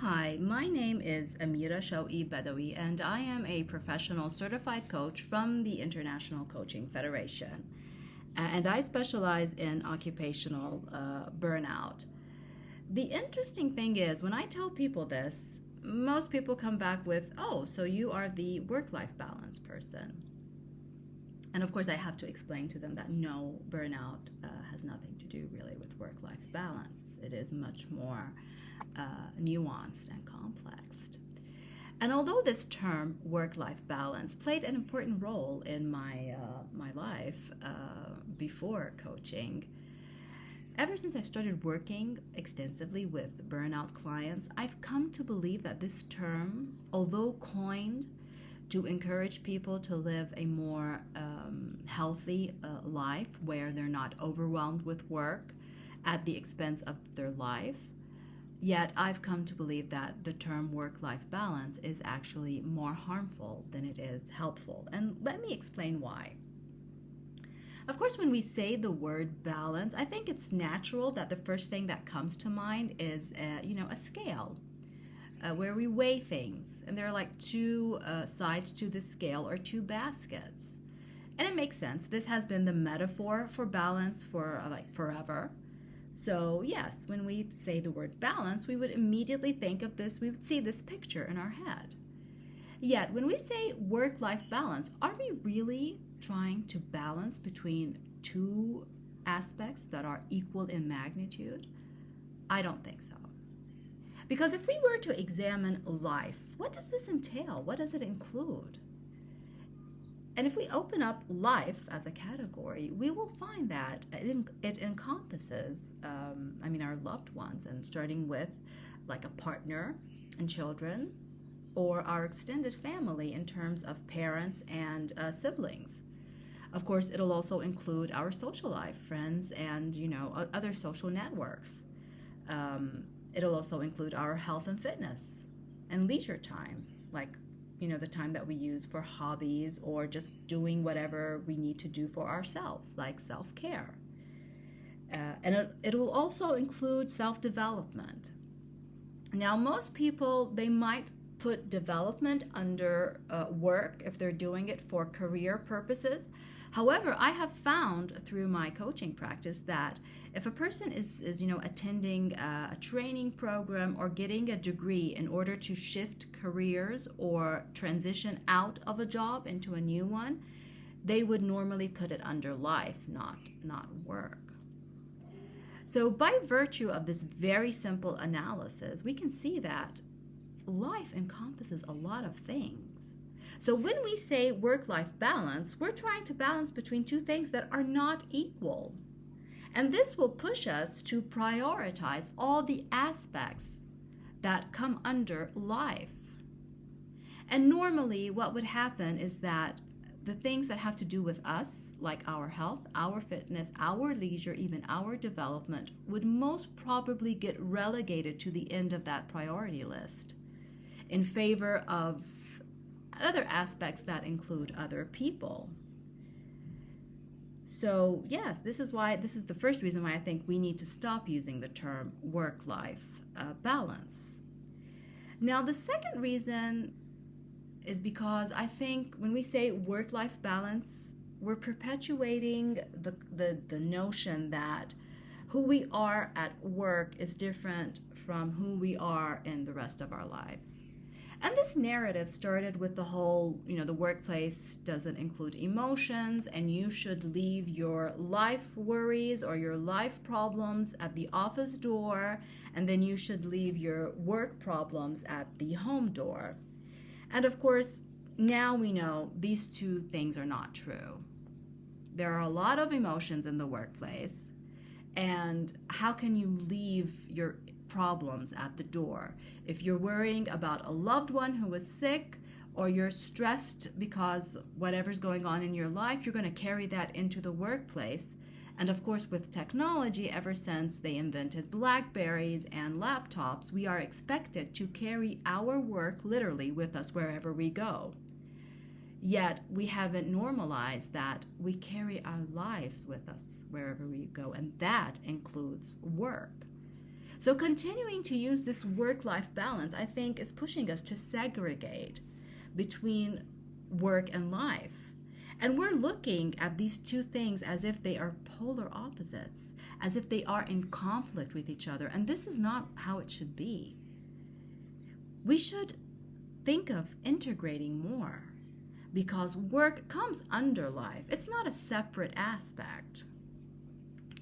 Hi, my name is Amira Shawi Badawi, and I am a professional certified coach from the International Coaching Federation. And I specialize in occupational burnout. The interesting thing is, when I tell people this, most people come back with, oh, so you are the work life balance person. And of course, I have to explain to them that no, burnout has nothing to do really with work life balance. It is much more nuanced and complex. And although this term work life balance played an important role in my life before coaching, ever since I started working extensively with burnout clients, I've come to believe that this term, although coined to encourage people to live a more healthy life where they're not overwhelmed with work at the expense of their life, yet I've come to believe that the term work-life balance is actually more harmful than it is helpful. And let me explain why. Of course, when we say the word balance, I think it's natural that the first thing that comes to mind is, a scale. Where we weigh things, and there are like two sides to the scale, or two baskets. And it makes sense. This has been the metaphor for balance for forever. So yes, when we say the word balance, we would immediately think of this, we would see this picture in our head. Yet when we say work-life balance, are we really trying to balance between two aspects that are equal in magnitude? I don't think so. Because if we were to examine life, what does this entail? What does it include? And if we open up life as a category, we will find that it encompasses, our loved ones, and starting with like a partner and children, or our extended family in terms of parents and siblings. Of course, it'll also include our social life, friends, and other social networks. It'll also include our health and fitness and leisure time, like, the time that we use for hobbies or just doing whatever we need to do for ourselves, like self-care. And it will also include self-development. Now, most people, they might put development under work if they're doing it for career purposes. However, I have found through my coaching practice that if a person is attending a training program or getting a degree in order to shift careers or transition out of a job into a new one, they would normally put it under life, not work. So by virtue of this very simple analysis, we can see that life encompasses a lot of things. So when we say work-life balance, we're trying to balance between two things that are not equal. And this will push us to prioritize all the aspects that come under life. And normally what would happen is that the things that have to do with us, like our health, our fitness, our leisure, even our development, would most probably get relegated to the end of that priority list in favor of other aspects that include other people. So yes, this is the first reason why I think we need to stop using the term work-life balance. Now, the second reason is because I think when we say work-life balance, we're perpetuating the notion that who we are at work is different from who we are in the rest of our lives. And this narrative started with the whole, the workplace doesn't include emotions, and you should leave your life worries or your life problems at the office door, and then you should leave your work problems at the home door. And of course, now we know these two things are not true. There are a lot of emotions in the workplace, and how can you leave your problems at the door? If you're worrying about a loved one who is sick, or you're stressed because whatever's going on in your life, you're going to carry that into the workplace. And of course, with technology, ever since they invented Blackberries and laptops, we are expected to carry our work literally with us wherever we go. Yet we haven't normalized that we carry our lives with us wherever we go, and that includes work. So continuing to use this work-life balance, I think, is pushing us to segregate between work and life. And we're looking at these two things as if they are polar opposites, as if they are in conflict with each other. And this is not how it should be. We should think of integrating more, because work comes under life. It's not a separate aspect.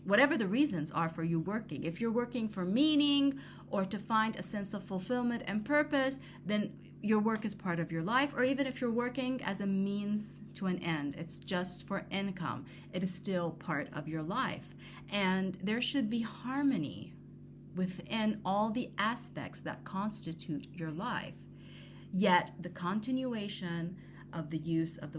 Whatever the reasons are for you working, if you're working for meaning or to find a sense of fulfillment and purpose, then your work is part of your life. Or even if you're working as a means to an end, it's just for income, it is still part of your life. And there should be harmony within all the aspects that constitute your life. Yet the continuation of the use of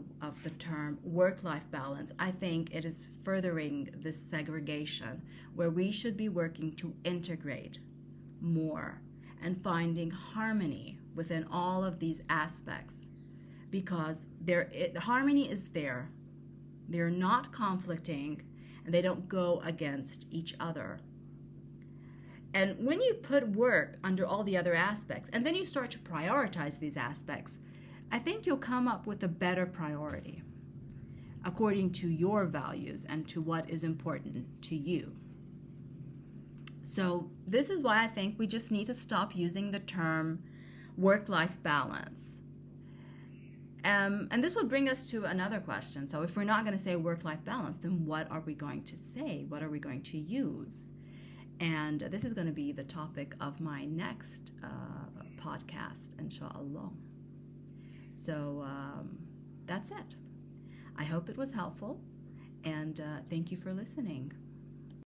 the term work-life balance, I think it is furthering this segregation, where we should be working to integrate more and finding harmony within all of these aspects, because harmony is there. They're not conflicting, and they don't go against each other. And when you put work under all the other aspects, and then you start to prioritize these aspects, I think you'll come up with a better priority according to your values and to what is important to you. So this is why I think we just need to stop using the term work-life balance. And this would bring us to another question. So if we're not going to say work-life balance, then what are we going to say? What are we going to use? And this is going to be the topic of my next podcast, inshallah. So that's it. I hope it was helpful, and thank you for listening.